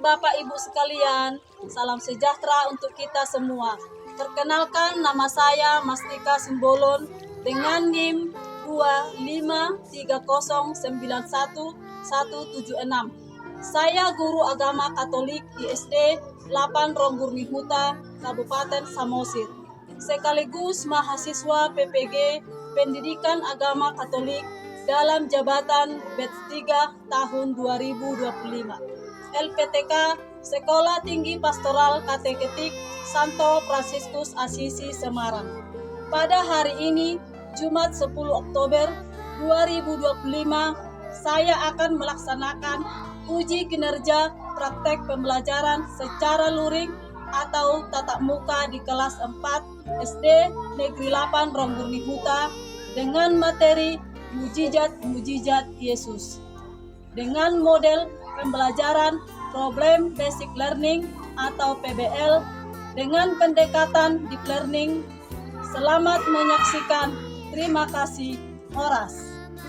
Bapak Ibu sekalian, salam sejahtera untuk kita semua. Perkenalkan, nama saya Mastika Simbolon dengan NIM 253091176. Saya guru agama Katolik di SD 8 Ronggurni Huta, Kabupaten Samosir, sekaligus mahasiswa PPG Pendidikan Agama Katolik dalam jabatan batch 3 tahun 2025. LPTK Sekolah Tinggi Pastoral Kateketik Santo Fransiskus Asisi Semarang. Pada hari ini, Jumat 10 Oktober 2025, saya akan melaksanakan uji kinerja praktek pembelajaran secara luring atau tatap muka di kelas 4 SD Negeri 8 Ronggurni Huta dengan materi Mujizat Yesus. Dengan model pembelajaran Problem Basic Learning atau PBL dengan pendekatan Deep Learning. Selamat menyaksikan. Terima kasih. Horas.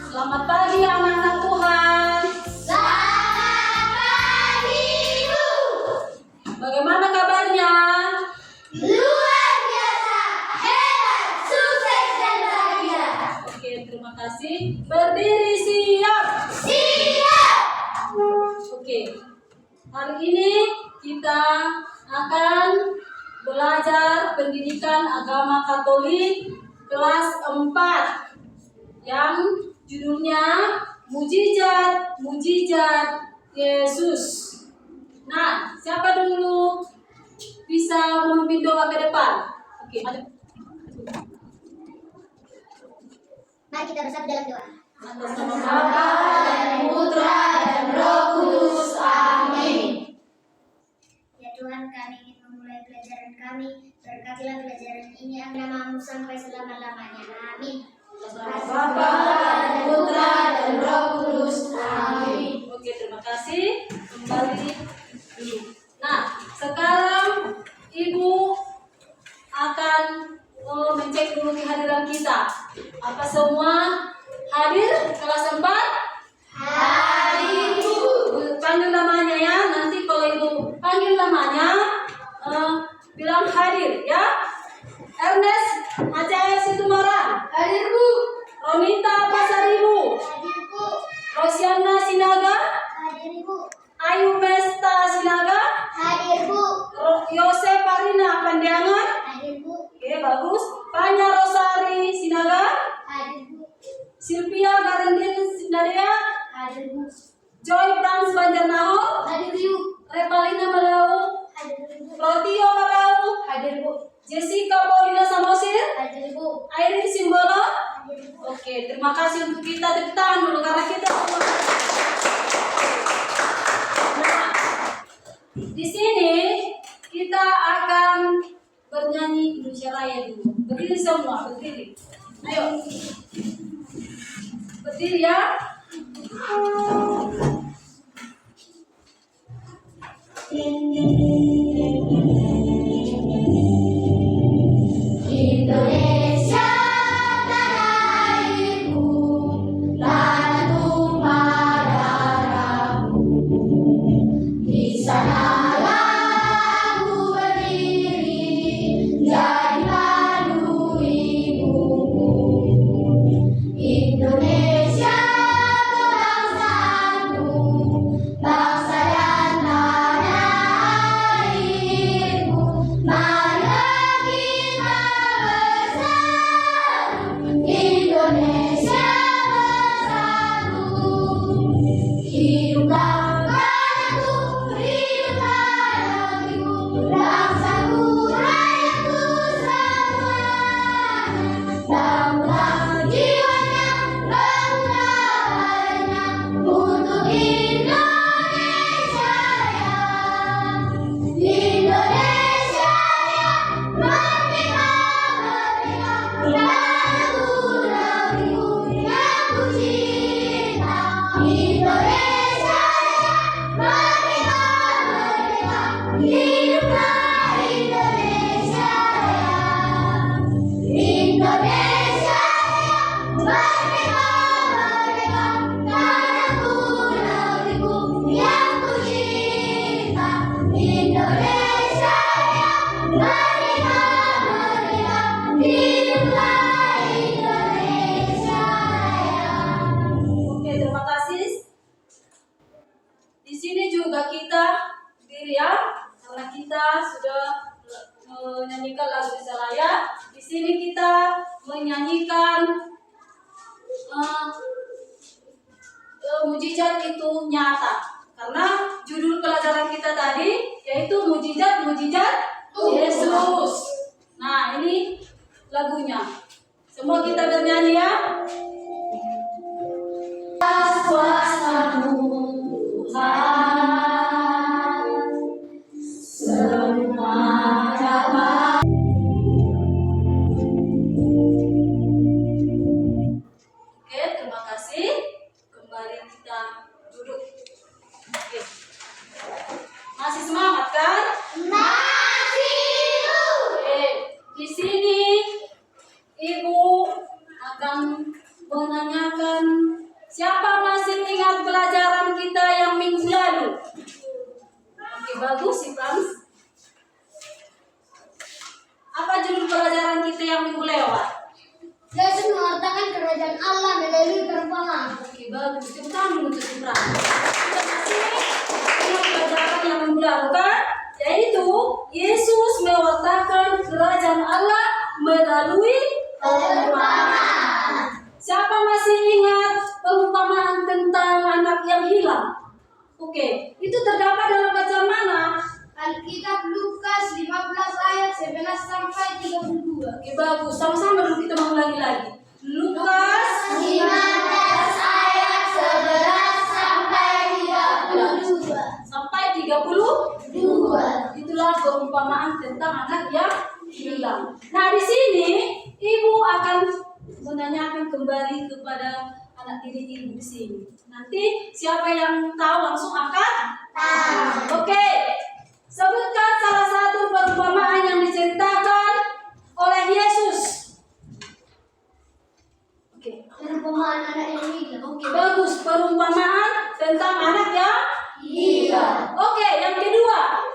Selamat pagi anak-anak Tuhan. Selamat pagi, Bu. Bagaimana kabarnya? Luar biasa, hebat, sukses dan bahagia. Oke, terima kasih. Berdiri siap. Siap. Oke. Hari ini kita akan belajar pendidikan agama Katolik kelas 4 yang judulnya Mujizat Yesus. Nah, siapa dulu bisa memimpin doa ke depan? Oke, maju. Mari kita bersatu dalam doa. Atas nama Bapa dan Putra dan Roh Kudus. Amin. Ya Tuhan, kami ingin memulai pelajaran kami. Berkatilah pelajaran ini agar namamu sampai selama-lamanya. Amin. Atas nama Bapa dan Putra dan Roh Kudus. Amin. Oke, terima kasih. Kembali dulu. Nah, sekarang Ibu akan mencek dulu kehadiran kita. Apa semua hadir kelas 4? Hadir, Bu. Panggil namanya ya. Nanti kalau Ibu panggil namanya, bilang hadir ya. Ernest Aceh Situmorang. Hadir, Bu. Ronita Pasaribu. Hadir, Bu. Rosiana Sinaga. Hadir, Bu. Ayu Mesta Sinaga. Hadir, Bu. Yosef Parina Pandiangan. Hadir, Bu. Oke, bagus. Panya Rosari Sinaga. Hadir, Bu. Sylvia Garendin Sindaria. Hadir, Bu. Joy Frans Banjarnaho. Hadir, Bu. Repalina Malau. Hadir, Bu. Rotio Malau. Hadir, Bu. Jessica Paulina Samosir. Hadir, Bu. Irene Simbolo. Hadir, Bu. Oke, terima kasih untuk kita. Tepuk tangan dulu karena kita semua. Nah, di sini kita akan bernyanyi Indonesia Raya dulu. Berdiri semua, berdiri. Ayo. Berdiri ya. Indonesia tanah airku, tanah tumpah darahku. Di sanalah aku berdiri, jadi padu ibuku. Indonesia bangsa mujizat itu nyata. Karena judul pelajaran kita tadi yaitu mujizat-mujizat Yesus. Nah, ini lagunya. Semua kita bernyanyi ya. Kuasa-Mu Tuhan, semua dapat. Oke, terima kasih. Kembali kita duduk. Oke. Masih semangat kan? Masih. Oke. Di sini Ibu akan menanyakan, siapa masih ingat pelajaran kita yang minggu lalu? Oke, bagus si Frans. Apa judul pelajaran kita yang minggu lewat? Yesus mengatakan kerajaan Allah melalui perumpamaan. Oke, bagus. Tepuk tangan untuk si Frans. Kita masih ingat pelajaran yang minggu lalu kan? Yaitu Yesus mewartakan kerajaan Allah melalui perumpamaan. Siapa masih ingat perumpamaan tentang anak yang hilang? Oke, itu terdapat dalam bacaan mana? Alkitab Lukas 15 ayat 11 sampai 32. Oke, bagus. Sama-sama dulu kita mengulangi lagi. Lukas 15 ayat 11 sampai 32. sampai 32. Itulah perumpamaan tentang anak yang hilang. Nah, di sini Ibu akan menanyakan kembali kepada anak didik Ibu di sini. Nanti siapa yang tahu langsung angkat tangan. Oke. Sebutkan salah satu perumpamaan yang diceritakan oleh Yesus. Oke. Perumpamaan anak yang hilang. Oke, bagus. Perumpamaan tentang anak yang hilang. Oke, yang kedua.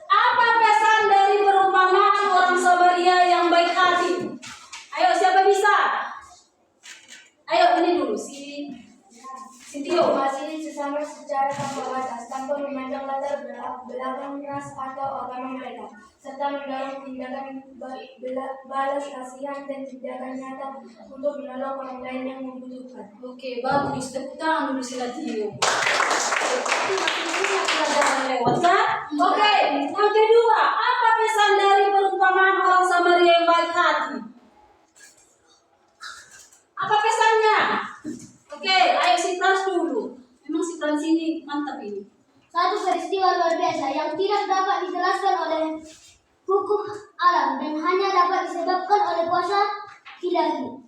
Apa pesan dari perumpamaan orang Samaria yang baik hati? Ayo, siapa bisa? Ayo, ini dulu si Tio. Mengasihi sesama secara tanpa batas, tanpa memandang latar belakang ras atau agama mereka, serta mendorong tindakan balas kasihan dan tindakan nyata untuk menolong orang lain yang membutuhkan. Oke, bagus. Tepuk tangan dulu si Tio. Pelajaran lewat kan? Oke, yang kedua, apa pesan dari perumpamaan orang Samaria yang baik hati? Apa pesannya? Oke, ayo si Frans dulu. Memang si Frans ini mantap ini. Satu peristiwa luar biasa yang tidak dapat dijelaskan oleh hukum alam dan hanya dapat disebabkan oleh kuasa ilahi.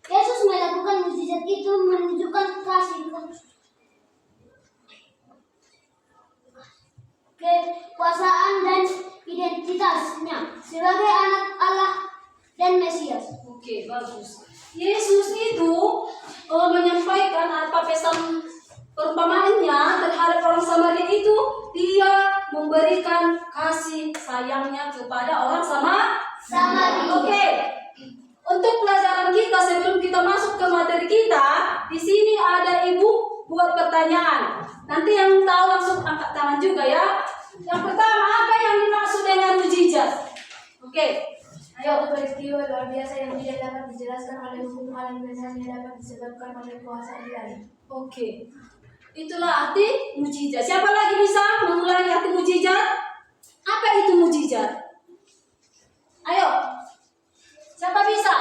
Yesus melakukan mukjizat itu menunjukkan kasih, kekuasaan dan identitasnya sebagai anak Allah dan Mesias. Oke, bagus. Yesus itu menyampaikan apa pesan perumpamaannya terhadap orang Samaria itu, dia memberikan kasih sayangnya kepada orang Samaria. Oke. Untuk pelajaran kita sebelum kita masuk ke materi kita, di sini ada ibu buat pertanyaan. Nanti yang tahu langsung angkat tangan juga ya. Yang pertama, apa yang dimaksud dengan mujizat? Oke. Suatu peristiwa luar biasa yang tidak dapat dijelaskan oleh hukum alam dan hanya dapat disebabkan oleh kuasa ilahi. Oke. Itulah arti mujizat. Siapa lagi bisa mengulangi arti mujizat? Apa itu mujizat? Ayo. Siapa bisa?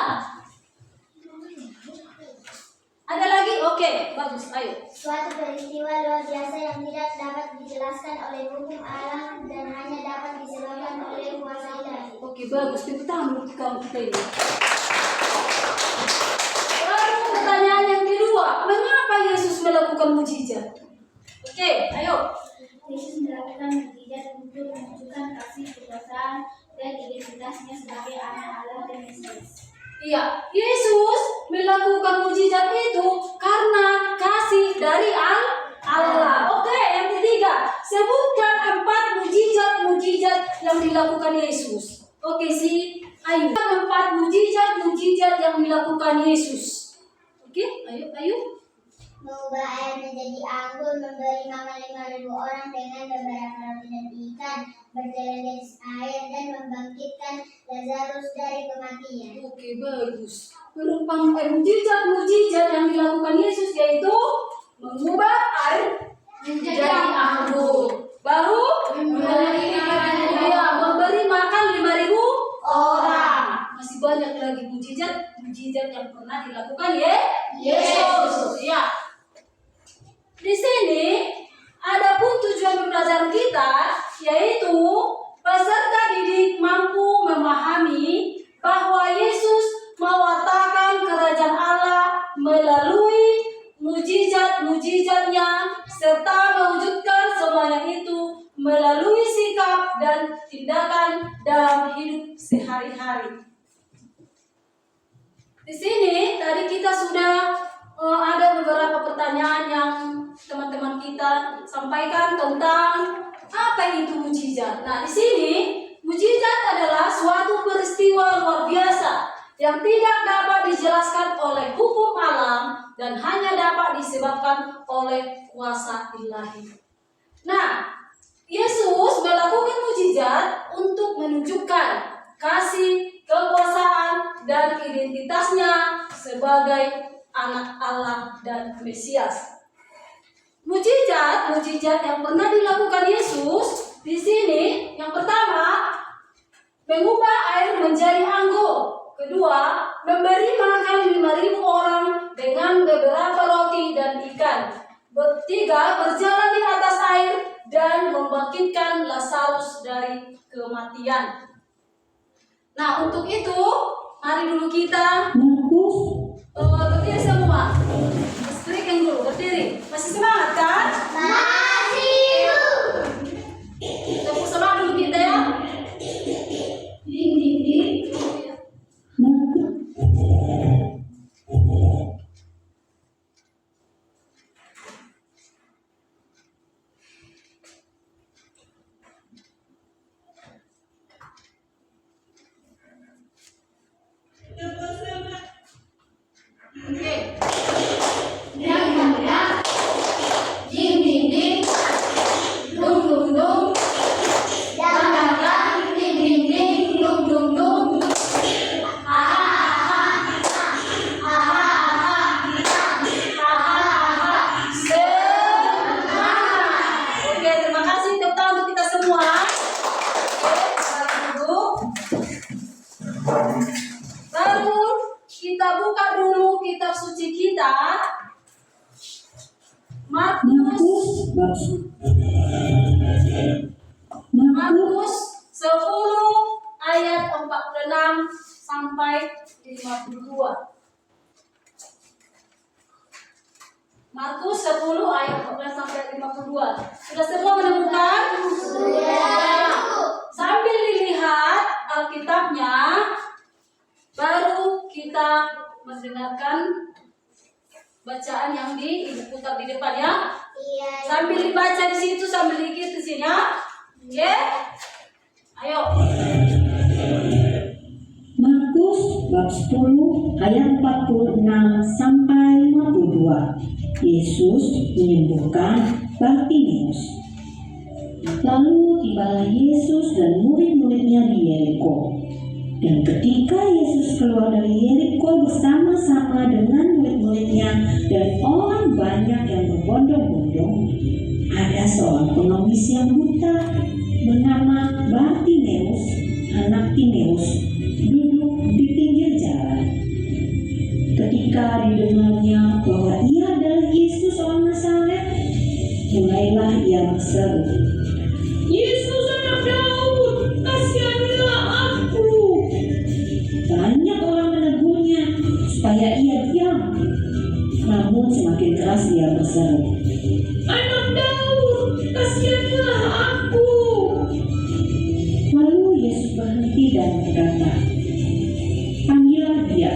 Ada lagi? Oke, bagus. Ayo. Suatu peristiwa luar biasa yang tidak dapat dijelaskan oleh hukum alam dan hanya dapat disebabkan oleh kuasa ilahi. Oke, bagus. Tepuk tangan untuk kamu kita ini. Lalu pertanyaan yang kedua, mengapa Yesus melakukan mujizat? Oke, ayo. Yesus melakukan mukjizat untuk menunjukkan kasih, kekuasaan, dan identitasnya sebagai anak Allah dan Mesias. Iya, Yesus melakukan mujizat itu karena kasih dari Allah. Oke, yang ketiga, sebutkan 4 mujizat yang dilakukan Yesus. Oke, si Ayu. 4 mujizat yang dilakukan Yesus. Oke, ayo. Mengubah air menjadi anggur, memberi makan 5.000 orang dengan beberapa roti dan ikan, berjalan di atas air, dan membangkitkan Lazarus dari kematian. Oke, bagus. Mujizat yang dilakukan Yesus yaitu mengubah air menjadi anggur. Baru memberi makan 5.000 orang. Masih banyak lagi mujizat yang pernah dilakukan ya Yesus. Ya. Di sini ada pun tujuan pembelajaran kita, yaitu peserta didik mampu memahami bahwa Yesus mewartakan kerajaan Allah melalui mujizat-mujizatnya serta mewujudkan semuanya itu melalui sikap dan tindakan dalam hidup sehari-hari. Di sini tadi kita sudah ada beberapa pertanyaan yang teman-teman kita sampaikan tentang apa itu mujizat. Nah, di sini mujizat adalah suatu peristiwa luar biasa yang tidak dapat dijelaskan oleh hukum alam dan hanya dapat disebabkan oleh kuasa ilahi. Nah, Yesus melakukan mujizat untuk menunjukkan kasih, kekuasaan, dan identitasnya sebagai anak Allah dan Mesias. Mujizat yang pernah dilakukan Yesus di sini, yang pertama, mengubah air menjadi anggur. Kedua, memberi makan 5.000 orang dengan beberapa roti dan ikan. Ketiga, berjalan di atas air dan membangkitkan Lazarus dari kematian. Nah, untuk itu, mari dulu kita berdiri semua. Berikan dulu, berdiri. Masih semangat kan? Masih. Tepuk semangat dulu kita ya. Baru kita buka dulu kitab suci kita, Markus 10 ayat 46 sampai 52. Markus 10 ayat 14 sampai 52. Sudah semua menemukan? Sudah. Sambil dilihat Alkitabnya, baru kita mendengarkan bacaan yang diputar di depan ya. Iya. Sambil dibaca di situ, sambil dikit di sini ya. Oke? Ayo. Markus bab 10 ayat 46 sampai 52. Yesus menyembuhkan Bartimeus. Lalu tibalah Yesus dan murid-muridnya di Yeriko. Dan ketika Yesus keluar dari Yeriko bersama-sama dengan murid-muridnya dan orang banyak yang berbondong-bondong, ada seorang pengemis yang buta bernama Bartimeus, anak Timeus, duduk di pinggir jalan. Ketika didengarnya bahwa ia adalah Yesus orang Nazaret, mulailah ia berseru, "Yesus anak Daud, kasihanlah aku." Banyak orang menegurnya supaya ia diam, namun semakin keras ia berseru, "Anak Daud, kasihanlah aku." Lalu Yesus berhenti dan berkata, "Panggillah dia."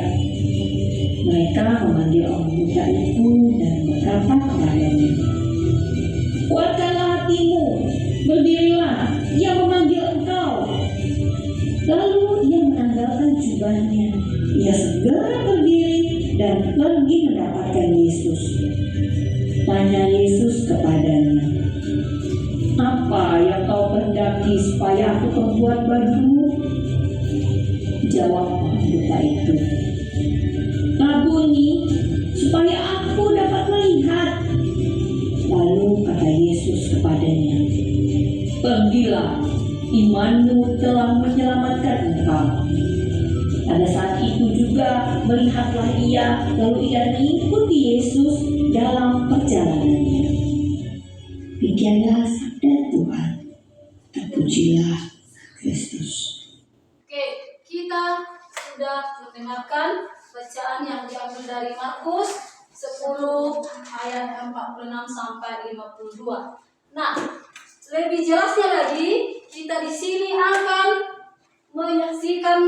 Mereka memanggil orang buta itu dan berkata kepadanya, "Kuatkanlah hatimu, berdirilah, ia memanggil engkau." Lalu ia menanggalkan jubahnya, ia segera berdiri dan pergi mendapatkan Yesus. Tanya Yesus kepadanya, "Apa yang kau kehendaki supaya aku perbuat bagimu?" Jawab orang buta itu, "Rabuni, supaya aku dapat melihat." ketahuilah, imanmu telah menyelamatkan engkau. Pada saat itu juga melihatlah ia, lalu ia mengikuti Yesus dalam perjalanannya. Demikianlah sabda Tuhan. Terpujilah Kristus. Oke, kita sudah mendengarkan bacaan yang diambil dari Markus 10 ayat 46 sampai 52. Nah, lebih jelasnya lagi, kita di sini akan menyaksikan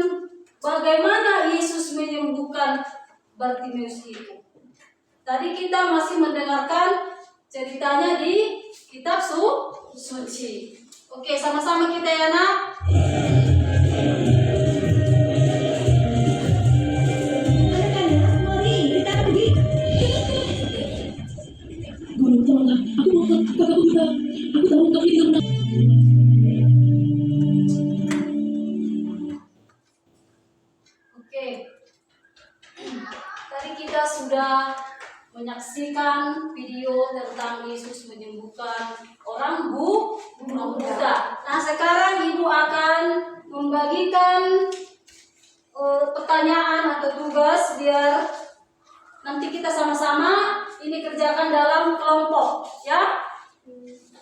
bagaimana Yesus menyembuhkan Bartimeus itu. Tadi kita masih mendengarkan ceritanya di kitab suci. Oke, sama-sama kita ya, Nak. Guru, tolonglah. Aku mau ke kakakku juga. Aku tahu kau ini benar. Oke. Tadi kita sudah menyaksikan video tentang Yesus menyembuhkan orang buta. Nah, sekarang Ibu akan membagikan pertanyaan atau tugas biar nanti kita sama-sama ini kerjakan dalam kelompok, ya.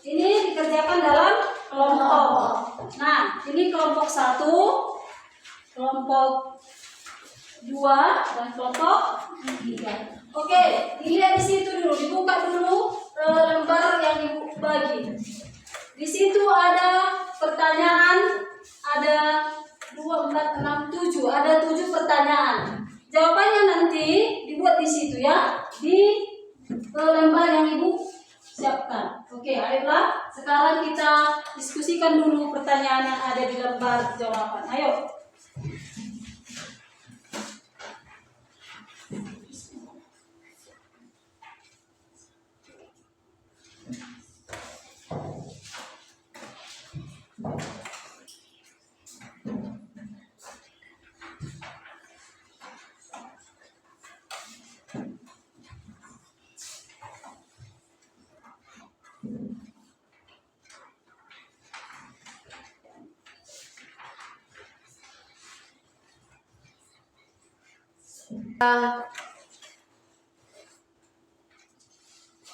Ini dikerjakan dalam kelompok. Nah, ini kelompok 1, kelompok 2, dan kelompok 3. Oke, dilihat di situ dulu, dibuka dulu lembar yang Ibu bagi. Di situ ada pertanyaan, ada 2, 4, 6, 7, ada 7 pertanyaan. Jawabannya nanti dibuat di situ ya, di lembar yang Ibu siapkan. Oke, ayolah sekarang kita diskusikan dulu pertanyaan yang ada di lembar jawaban. Ayo.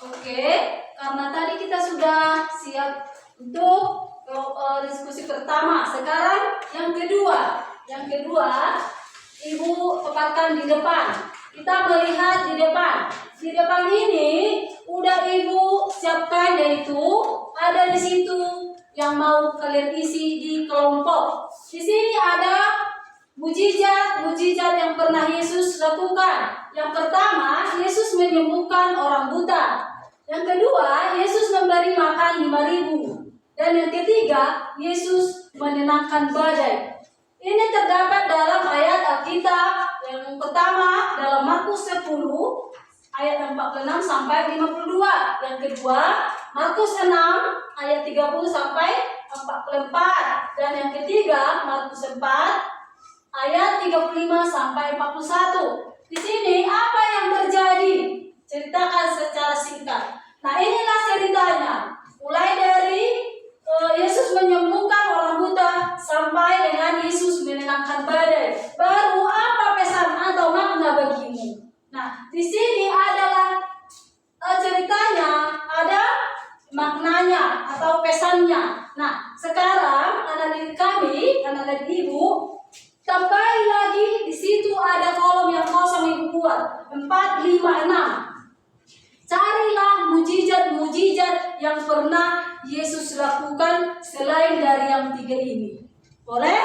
Oke, karena tadi kita sudah siap untuk diskusi pertama. Sekarang yang kedua. Yang kedua, Ibu tempatkan di depan. Kita melihat di depan. Di depan ini udah Ibu siapkan, yaitu ada di situ yang mau kalian isi di kelompok. Di sini ada mujizat yang pernah Yesus lakukan. Yang pertama, Yesus menyembuhkan orang buta. Yang kedua, Yesus memberi makan 5.000. Dan yang ketiga, Yesus menenangkan badai. Ini terdapat dalam ayat Alkitab. Yang pertama dalam Markus 10 ayat 46 sampai 52. Yang kedua, Markus 6 ayat 30 sampai 44. Dan yang ketiga, Markus 4 ayat 35 sampai 41. Di sini apa yang terjadi? Ceritakan secara singkat. Nah, inilah ceritanya. Mulai dari Yesus menyembuhkan orang buta sampai dengan Yesus menenangkan badai. Baru apa pesan atau makna bagimu? Nah, di sini adalah ceritanya, ada maknanya atau pesannya. Nah, sekarang anak-anak kami, anak-anak Ibu, tambahin lagi di situ ada kolom yang kosong Ibu buat 4, 5, 6. Carilah mujizat yang pernah Yesus lakukan selain dari yang 3 ini. Boleh?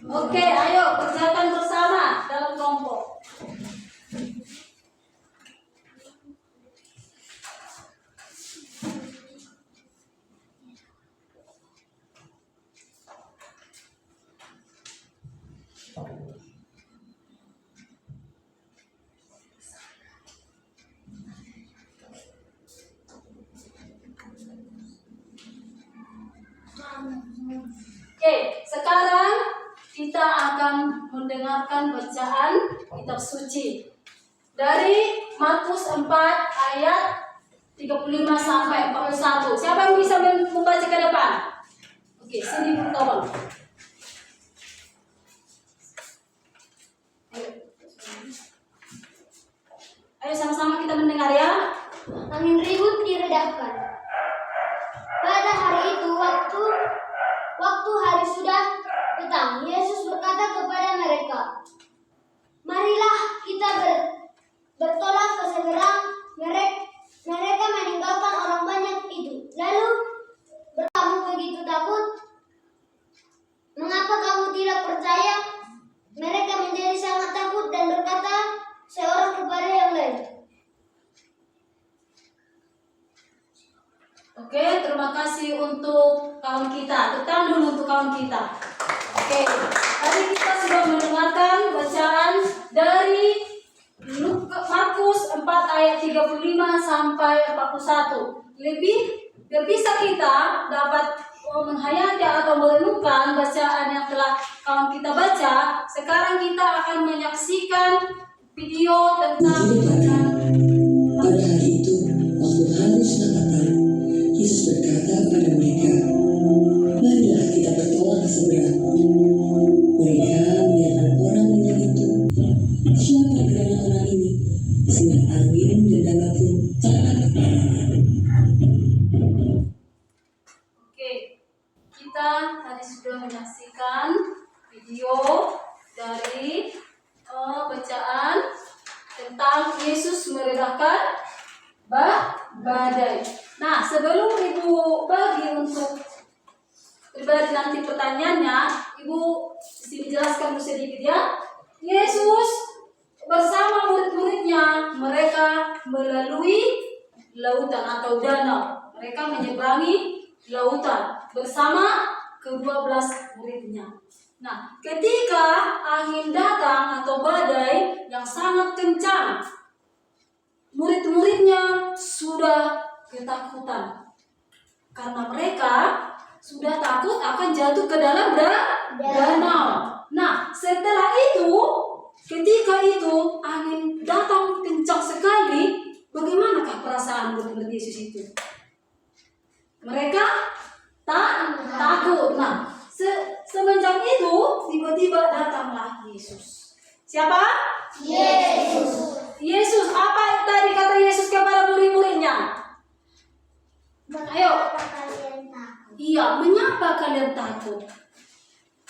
Oke, ayo kerjakan bersama dalam kelompok. Oke, sekarang kita akan mendengarkan bacaan kitab suci dari Markus 4 ayat 35 sampai 41. Siapa yang bisa membaca ke depan? Oke, sini bertolong. Ayo sama-sama kita mendengar ya. Angin ribut diredahkan. Pada hari itu, waktu hari sudah petang, Yesus berkata kepada mereka, "Marilah kita bertolak ke seberang." Mereka meninggalkan orang banyak itu. Lalu, "Kamu begitu takut? Mengapa kamu tidak percaya?" Mereka menjadi sangat takut dan berkata seorang kepada yang lain, Oke, terima kasih untuk kawan kita. Tekan dulu untuk kawan kita. Oke, tadi kita sudah mendengarkan bacaan dari Markus 4 ayat 35 sampai 41. Biar bisa kita dapat menghayati atau merenungkan bacaan yang telah kawan kita baca, sekarang kita akan menyaksikan video tentang Pada hari itu, waktu hari sudah petang, Yesus berkata kepada mereka, "Marilah kita bertolak ke seberang." Mereka melihat orang banyak itu. "Siapa gerangan orang ini?" Sehingga angin dan darat pun takut. Oke, kita tadi sudah menyaksikan video dari bacaan tentang Yesus meredakan badai. Nah, sebelum Ibu bagi untuk pribadi nanti pertanyaannya, Ibu mesti jelaskan sedikit ya. Yesus bersama murid-muridnya, mereka melalui lautan atau danau. Mereka menyeberangi lautan bersama ke-12 muridnya. Nah, ketika angin datang atau badai yang sangat kencang, murid-muridnya sudah ketakutan karena mereka sudah takut akan jatuh ke dalam danau. Nah, setelah itu, ketika itu angin datang kencang sekali, bagaimanakah perasaan murid-murid Yesus itu? Mereka takut. Nah, semenjak itu tiba-tiba datanglah Yesus. Siapa? Yesus. Apa yang tadi kata Yesus kepada murid-muridnya? Ayo. Iya, mengapa kalian takut?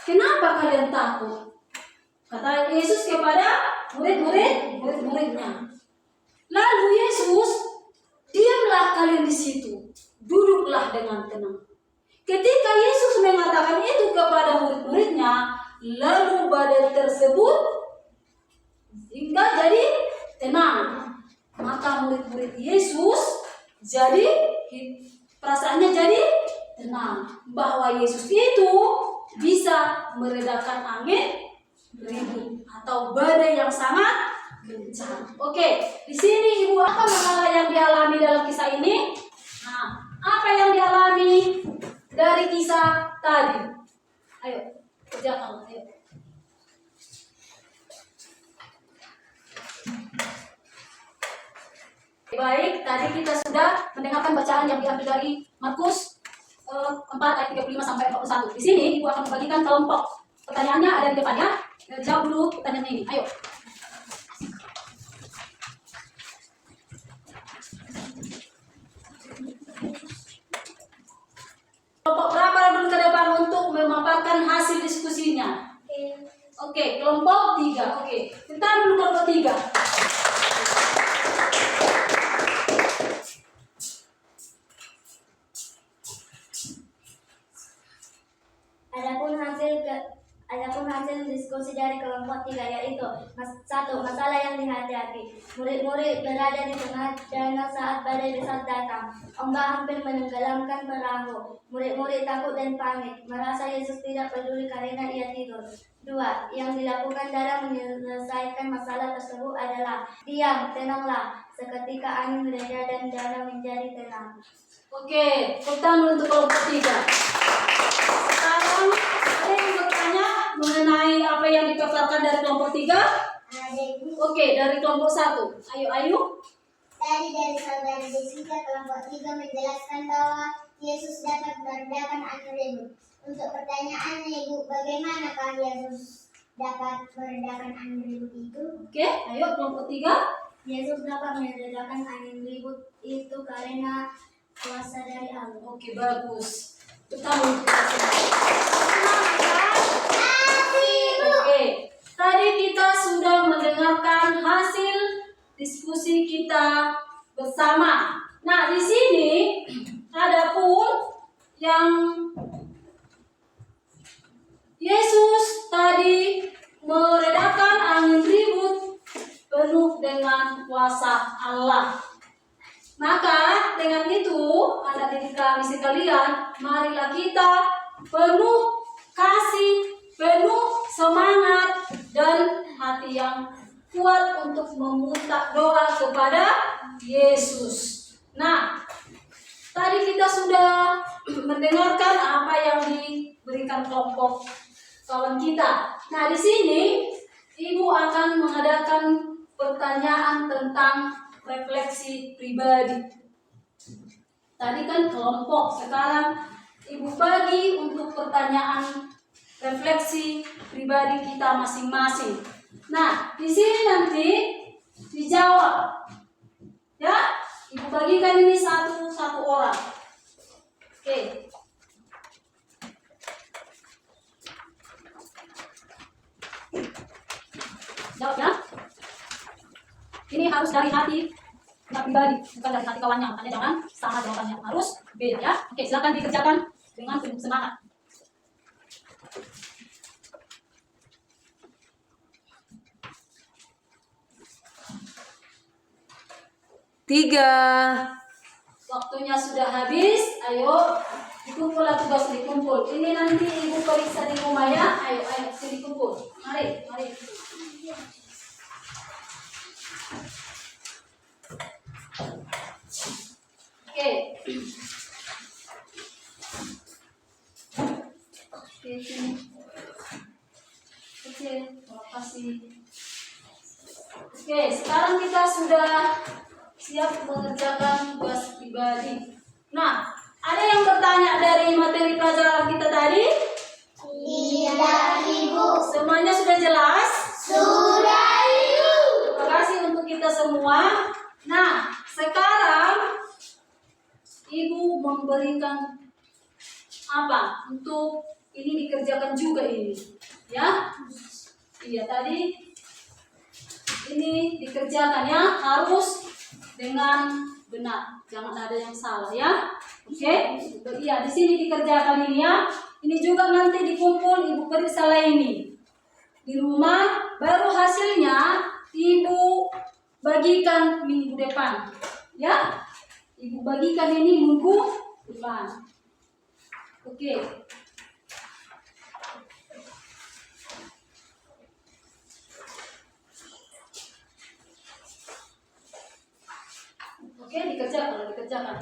Kenapa kalian takut? Kata Yesus kepada murid-muridnya. Lalu Yesus, diamlah kalian di situ, duduklah dengan tenang. Ketika Yesus mengatakan itu kepada murid-muridnya, lalu badai tersebut hingga jadi tenang. Maka murid-murid Yesus jadi perasaannya jadi tenang bahwa Yesus itu bisa meredakan angin ribut atau badai yang sangat kencang. Oke, di sini Ibu apa masalah yang dialami dalam kisah ini? Nah, apa yang dialami dari kisah tadi? Ayo, kerjakan. Ayo. Baik, tadi kita sudah mendengarkan bacaan yang diambil dari Markus 4 ayat 35 sampai 41. Di sini Ibu akan membagikan kelompok. Pertanyaannya ada di depannya. Jawab dulu pertanyaannya ini. Ayo. Kelompok berapa dulu ke depan untuk memaparkan hasil diskusinya? Oke, kelompok 3. Oke, kita dulu kelompok 3. Adapun hasil diskusi dari kelompok 3 yaitu 1. Masalah yang dihadapi. Murid-murid berada di tengah danau saat badai besar datang. Ombak hampir menenggelamkan perahu. Murid-murid takut dan panik, merasa Yesus tidak peduli karena ia tidur. 2. Yang dilakukan dalam menyelesaikan masalah tersebut adalah diam, tenanglah. Seketika angin reda dan danau menjadi tenang. Oke, pertama untuk kelompok 3. Sekarang ada yang bertanya mengenai apa yang dipaparkan dari kelompok 3? Oke, dari kelompok 1. Ayo. Tadi dari saudara Jessica, kelompok 3 menjelaskan bahwa Yesus dapat meredakan angin ribut. Untuk pertanyaannya Ibu, bagaimanakah Yesus dapat meredakan angin ribut itu? Oke, ayo kelompok 3. Yesus dapat meredakan angin ribut itu karena kuasa dari Allah. Oke, bagus. Kamu. Oke, tadi kita sudah mendengarkan hasil diskusi kita bersama. Nah, di sini ada pun yang Yesus tadi meredakan angin ribut penuh dengan kuasa Allah. Maka dengan itu, anak didik kami sekalian, marilah kita penuh kasih, penuh semangat, dan hati yang kuat untuk meminta doa kepada Yesus. Nah, tadi kita sudah mendengarkan apa yang diberikan kelompok kawan kita. Nah, di sini Ibu akan mengadakan pertanyaan tentang refleksi pribadi. Tadi kan kelompok, sekarang Ibu bagi untuk pertanyaan refleksi pribadi kita masing-masing. Nah, di sini nanti dijawab. Ya, Ibu bagikan ini satu orang. Oke. Jawab ya. Ini harus dari hati pribadi, bukan dari hati kawannya. Makanya jangan sama jawabannya, harus beda ya. Oke, silakan dikerjakan dengan penuh semangat. Tiga. Waktunya sudah habis. Ayo dikumpul tugas dikumpul. Ini nanti Ibu periksa di rumah ya. Ayo sini kumpul. Mari. Oke. Oke, sini. Oke, terima kasih. Oke, sekarang kita sudah siap mengerjakan tugas pribadi. Nah, ada yang bertanya dari materi pelajaran kita tadi? Tidak, Ibu. Semuanya sudah jelas? Sudah, Ibu. Terima kasih untuk kita semua. Nah, sekarang Ibu memberikan apa? Untuk ini dikerjakan juga ini. Ya? Iya, tadi ini dikerjakan ya, harus dengan benar, jangan ada yang salah ya. Oke, iya di sini dikerjakan ini ya. Ini juga nanti dikumpul Ibu periksa ini di rumah, baru hasilnya Ibu bagikan minggu depan ya. Ibu bagikan ini minggu depan. Oke. Oke, dikerjakan.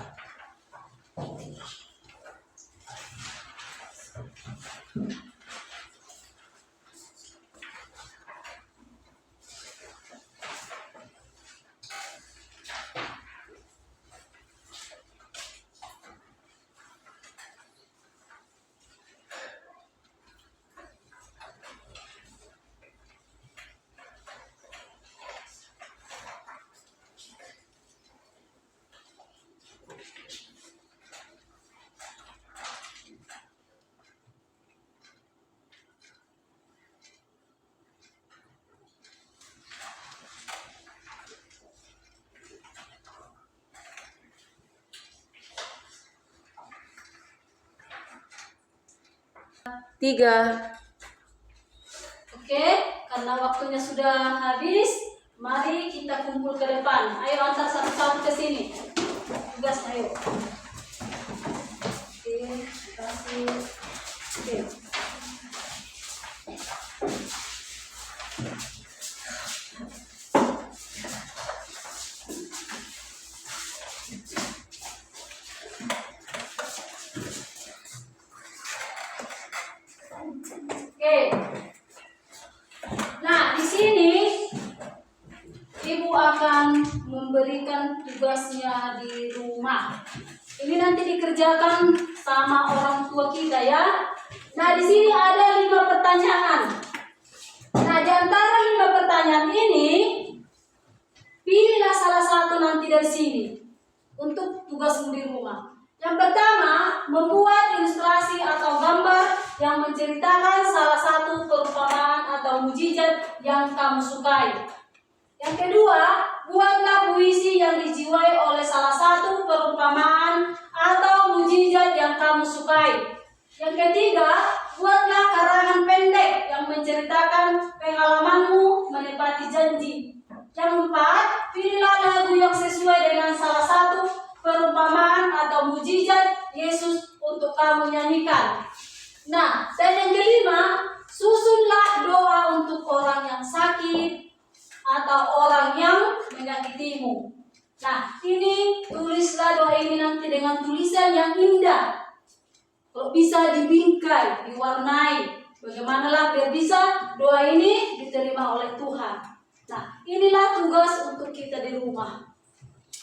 Tiga. Oke, karena waktunya sudah habis, mari kita kumpul ke depan. Ayo antar satu-satu ke sini. Tugas, ayo. Oke, terima kasih. Oke. Oke. Nah, di sini Ibu akan memberikan tugasnya di rumah. Ini nanti dikerjakan sama orang tua kita ya. Nah, di sini ada 5 pertanyaan. Nah, di antara 5 pertanyaan ini, pilihlah salah satu nanti dari sini untuk tugasmu di rumah. Yang pertama, membuat ilustrasi atau gambar yang menceritakan salah satu perumpamaan atau mukjizat yang kamu sukai. Yang kedua, buatlah puisi yang dijiwai oleh salah satu perumpamaan atau mukjizat yang kamu sukai. Yang ketiga, buatlah karangan pendek yang menceritakan pengalamanmu menepati janji. Yang keempat, pilihlah lagu yang sesuai dengan salah satu perumpamaan atau mukjizat Yesus untuk kamu nyanyikan. Nah, dan yang kelima, susunlah doa untuk orang yang sakit atau orang yang menyakitimu. Nah, ini tulislah doa ini nanti dengan tulisan yang indah. Kalau bisa dibingkai, diwarnai, bagaimanalah biar bisa doa ini diterima oleh Tuhan. Nah, inilah tugas untuk kita di rumah.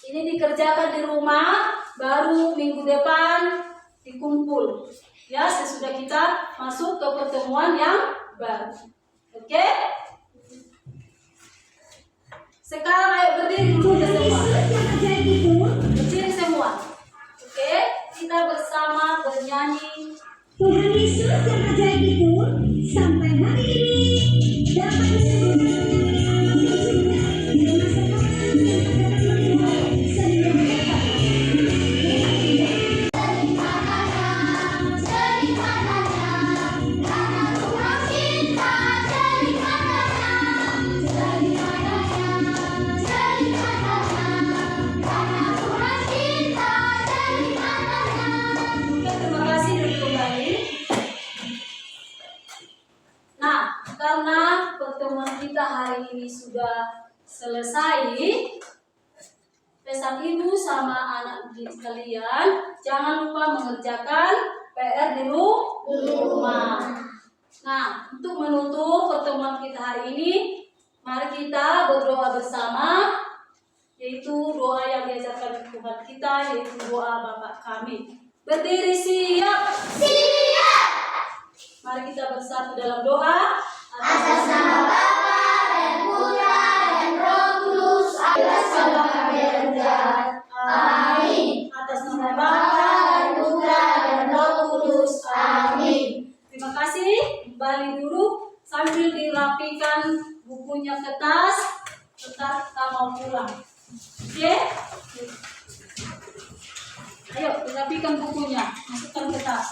Ini dikerjakan di rumah, baru minggu depan dikumpul. Ya, sesudah kita masuk ke pertemuan yang baru. Oke? Sekarang ayo berdiri dulu ya semua. Berdiri semua. Oke? Kita bersama bernyanyi. Tuhan Yesus yang ajaib itu sampai hari ini dapat disebut di masa kapan Terima kasih dulu kembali. Nah, karena pertemuan kita hari ini sudah selesai, pesan ibu sama anak didik kalian, jangan lupa mengerjakan PR di rumah. Nah, untuk menutup pertemuan kita hari ini, mari kita berdoa bersama, yaitu doa yang diajarkan Tuhan kita, yaitu doa Bapa kami. Berdiri siap. Siap. Mari kita bersatu dalam doa. Atas nama Bapa dan Putra dan Roh Kudus, atas nama kami berdoa. Amin. Atas nama Bapa dan Putra dan Roh Kudus. Amin. Terima kasih. Kembali dulu sambil dirapikan bukunya ke tas. Tetap kita mau pulang. Oke? Ayo, dirapikan bukunya. Masukkan ke tas.